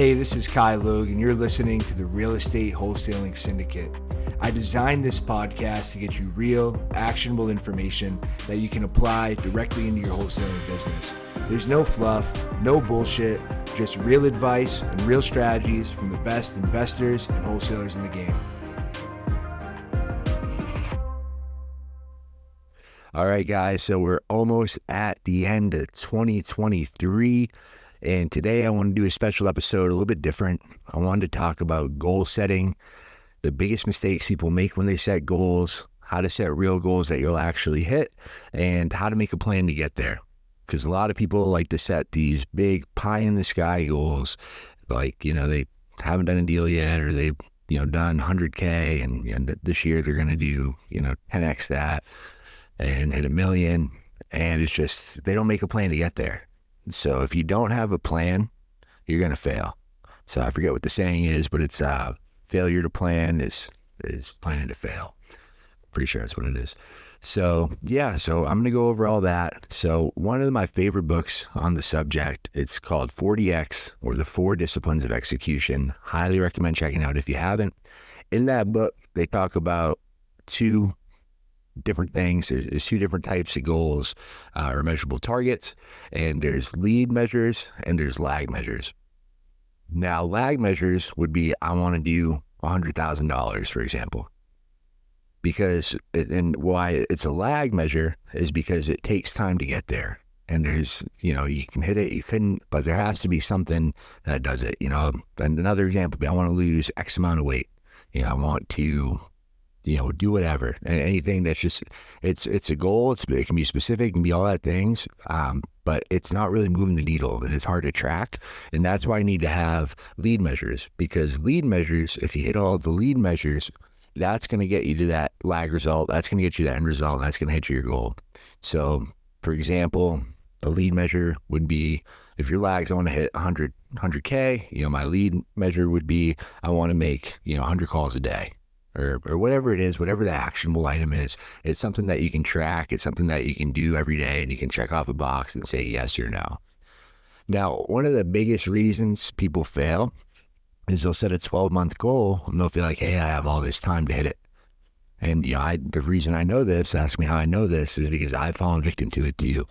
Hey, this is Ky Logue, and you're listening to the Real Estate Wholesaling Syndicate. I designed this podcast to get you real, actionable information that you can apply directly into your wholesaling business. There's no fluff, no bullshit, just real advice and real strategies from the best investors and wholesalers in the game. All right, guys, so we're almost at the end of 2023. And today I want to do a special episode, a little bit different. I wanted to talk about goal setting, the biggest mistakes people make when they set goals, how to set real goals that you'll actually hit, and how to make a plan to get there. Because a lot of people like to set these big pie-in-the-sky goals, like, they haven't done a deal yet, or they've, done 100K, and this year they're going to do, 10X that and hit $1 million. And it's just, they don't make a plan to get there. So if you don't have a plan, you're going to fail. So I forget what the saying is, but it's failure to plan is planning to fail. Pretty sure that's what it is. So I'm going to go over all that. So one of my favorite books on the subject, it's called 40X, or the 4 Disciplines of Execution. Highly recommend checking out if you haven't. In that book, they talk about 2 different things. There's 2 different types of goals or measurable targets, and there's lead measures and there's lag measures. Now, lag measures would be, I want to do $100,000, for example, and why it's a lag measure is because it takes time to get there. And there's, you can hit it, you couldn't, but there has to be something that does it. And another example would be, I want to lose X amount of weight. I want to do whatever, and anything that's just, it's a goal. It can be specific, it can be all that things, but it's not really moving the needle, and it's hard to track. And that's why I need to have lead measures, because lead measures, if you hit all the lead measures, that's going to get you to that lag result. That's going to get you that end result, and that's going to hit your goal. So, for example, a lead measure would be, if your lags, I want to hit 100K, my lead measure would be, I want to make, 100 calls a day. Or whatever it is, whatever the actionable item is. It's something that you can track. It's something that you can do every day, and you can check off a box and say yes or no. Now, one of the biggest reasons people fail is they'll set a 12-month goal, and they'll feel like, hey, I have all this time to hit it. And the reason I know this, ask me how I know this, is because I've fallen victim to it too.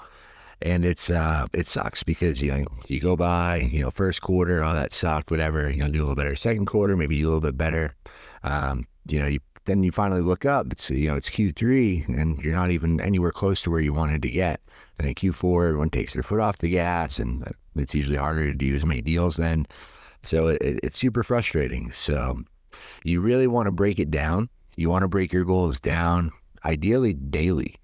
And it sucks because, you go by, first quarter, oh, that sucked, whatever, do a little better. Second quarter, maybe do a little bit better. Then you finally look up, it's Q3, and you're not even anywhere close to where you wanted to get. And in Q4, everyone takes their foot off the gas, and it's usually harder to do as many deals then. So it's super frustrating. So you really want to break it down. You want to break your goals down, ideally daily.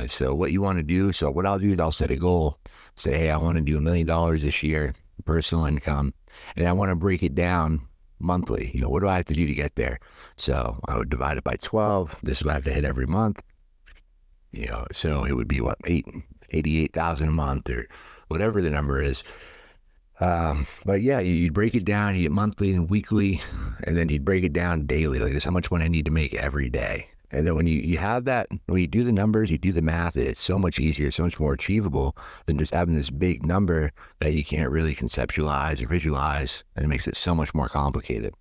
So what you want to do, so what I'll do is I'll set a goal, say, hey, I want to do $1 million this year, personal income, and I want to break it down monthly. What do I have to do to get there? So I would divide it by 12. This is what I have to hit every month. So it would be what, 88,000 a month, or whatever the number is. But yeah, you'd break it down, you get monthly and weekly, and then you'd break it down daily. Like, this, how much money I need to make every day. And then when you have that, when you do the numbers, you do the math, it's so much easier, so much more achievable than just having this big number that you can't really conceptualize or visualize, and it makes it so much more complicated.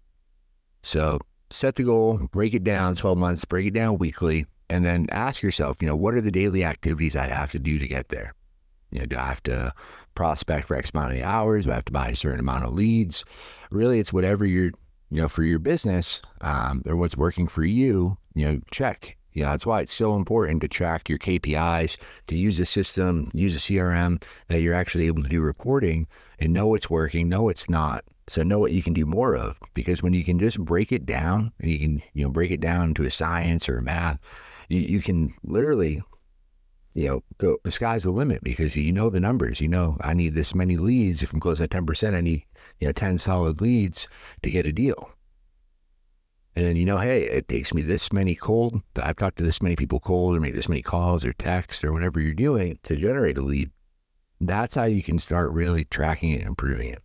So set the goal, break it down 12 months, break it down weekly, and then ask yourself, what are the daily activities I have to do to get there? Do I have to prospect for X amount of hours? Do I have to buy a certain amount of leads? Really, it's whatever you're, for your business, or what's working for you, check. That's why it's so important to track your KPIs, to use a system, use a CRM, that you're actually able to do reporting and know what's working, know what's not. So know what you can do more of, because when you can just break it down, and you can, break it down to a science or a math, you can literally, go, the sky's the limit, because the numbers, I need this many leads. If I'm closing at 10%, I need, 10 solid leads to get a deal. And then, hey, it takes me this many cold, I've talked to this many people cold, or make this many calls or texts or whatever you're doing to generate a lead. That's how you can start really tracking it and improving it.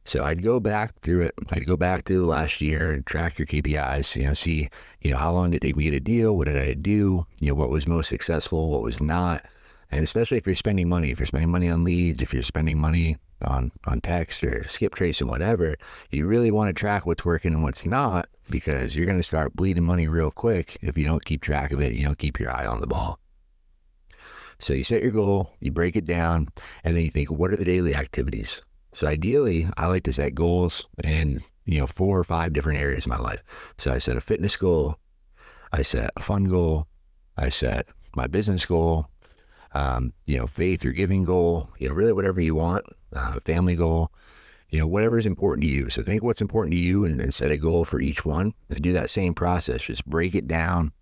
So I'd go back through it. I'd go back to last year and track your KPIs, see, how long did it take me to get a deal? What did I do? What was most successful? What was not? And especially if you're spending money, on leads, if you're spending money on text or skip trace and whatever, you really want to track what's working and what's not, because you're going to start bleeding money real quick if you don't keep track of it, you don't keep your eye on the ball. So you set your goal, you break it down, and then you think, what are the daily activities? So ideally, I like to set goals in 4 or 5 different areas of my life. So I set a fitness goal, I set a fun goal, I set my business goal, faith or giving goal, really whatever you want, family goal, whatever is important to you. So think what's important to you and set a goal for each one, and do that same process. Just break it down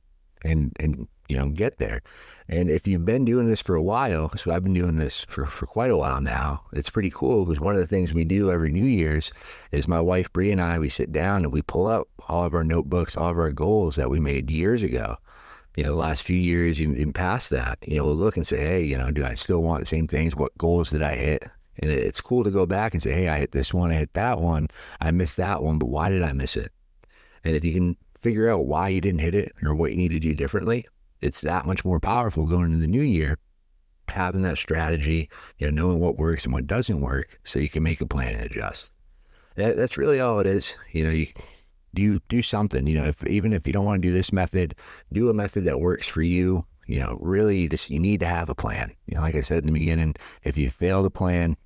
and get there. And if you've been doing this for a while, so I've been doing this for quite a while now, it's pretty cool, because one of the things we do every New Year's is my wife, Bree, and I, we sit down and we pull out all of our notebooks, all of our goals that we made years ago. The last few years, even past that, we'll look and say, hey, do I still want the same things? What goals did I hit? And it's cool to go back and say, hey, I hit this one, I hit that one, I missed that one, but why did I miss it? And if you can figure out why you didn't hit it or what you need to do differently, it's that much more powerful going into the new year, having that strategy, knowing what works and what doesn't work, so you can make a plan and adjust. That's really all it is. You do something, even if you don't want to do this method, do a method that works for you. Really you need to have a plan. Like I said in the beginning, if you fail to plan,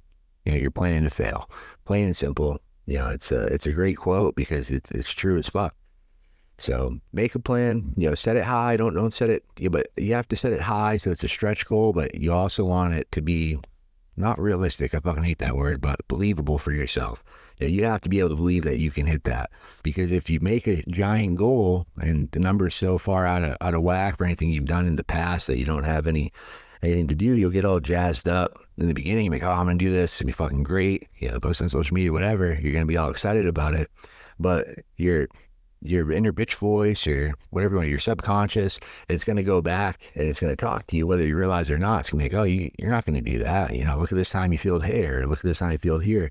you're planning to fail. Plain and simple. It's a great quote, because it's true as fuck. So make a plan, set it high. Don't set it, but you have to set it high so it's a stretch goal, but you also want it to be not realistic. I fucking hate that word, but believable for yourself. You have to be able to believe that you can hit that, because if you make a giant goal and the number is so far out of whack for anything you've done in the past that you don't have anything to do, you'll get all jazzed up in the beginning. You're like, oh, I'm going to do this. It's going to be fucking great. Post on social media, whatever. You're going to be all excited about it. But your inner bitch voice, or whatever you want, your subconscious, it's going to go back and it's going to talk to you, whether you realize it or not. It's going to be like, oh, you're not going to do that. Look at this time you filled here. Look at this time you filled here.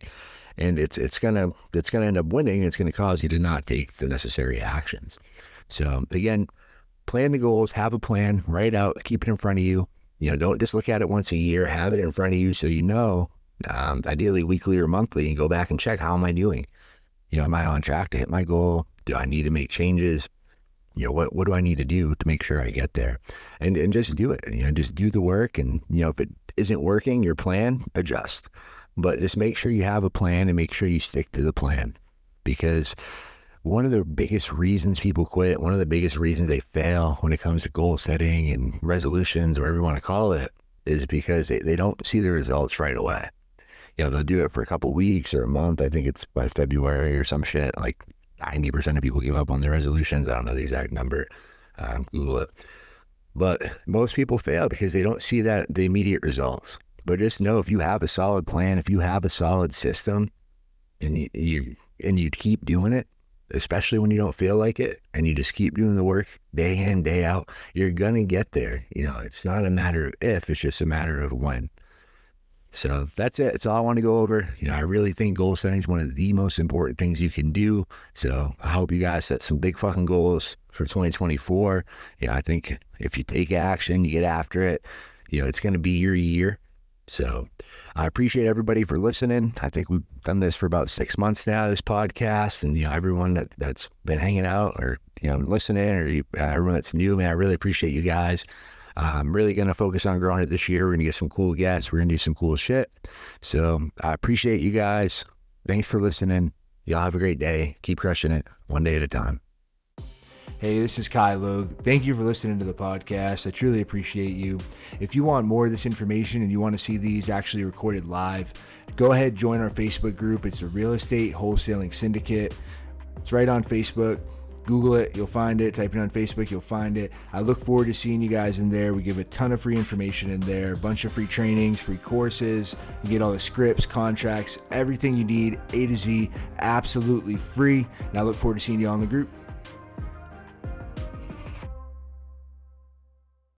And it's going to end up winning. It's going to cause you to not take the necessary actions. So again, plan the goals, have a plan, write it out, keep it in front of you. Don't just look at it once a year, have it in front of you so ideally weekly or monthly, and go back and check, how am I doing? Am I on track to hit my goal? Do I need to make changes? What do I need to do to make sure I get there? And just do it. Just do the work. And, if it isn't working, your plan, adjust. But just make sure you have a plan and make sure you stick to the plan. Because one of the biggest reasons people quit, one of the biggest reasons they fail when it comes to goal setting and resolutions, or whatever you want to call it, is because they don't see the results right away. They'll do it for a couple weeks or a month. I think it's by February or some shit. Like 90% of people give up on their resolutions. I don't know the exact number. Google it. But most people fail because they don't see the immediate results. But just know, if you have a solid plan, if you have a solid system, and you keep doing it, especially when you don't feel like it, and you just keep doing the work day in, day out, you're gonna get there. It's not a matter of if, it's just a matter of when. So that's it. That's all I want to go over. I really think goal setting is one of the most important things you can do. So I hope you guys set some big fucking goals for 2024. I think if you take action, you get after it, it's going to be your year. So I appreciate everybody for listening. I think we've done this for about 6 months now, this podcast, and everyone that's been hanging out or listening, or everyone that's new, man, I really appreciate you guys. I'm really going to focus on growing it this year. We're going to get some cool guests. We're going to do some cool shit. So I appreciate you guys. Thanks for listening. Y'all have a great day. Keep crushing it, one day at a time. Hey, this is Ky Logue. Thank you for listening to the podcast. I truly appreciate you. If you want more of this information and you want to see these actually recorded live, go ahead, join our Facebook group. It's the Real Estate Wholesaling Syndicate. It's right on Facebook. Google it, you'll find it. Type it on Facebook, you'll find it. I look forward to seeing you guys in there. We give a ton of free information in there, a bunch of free trainings, free courses. You get all the scripts, contracts, everything you need, A to Z, absolutely free. And I look forward to seeing you all in the group.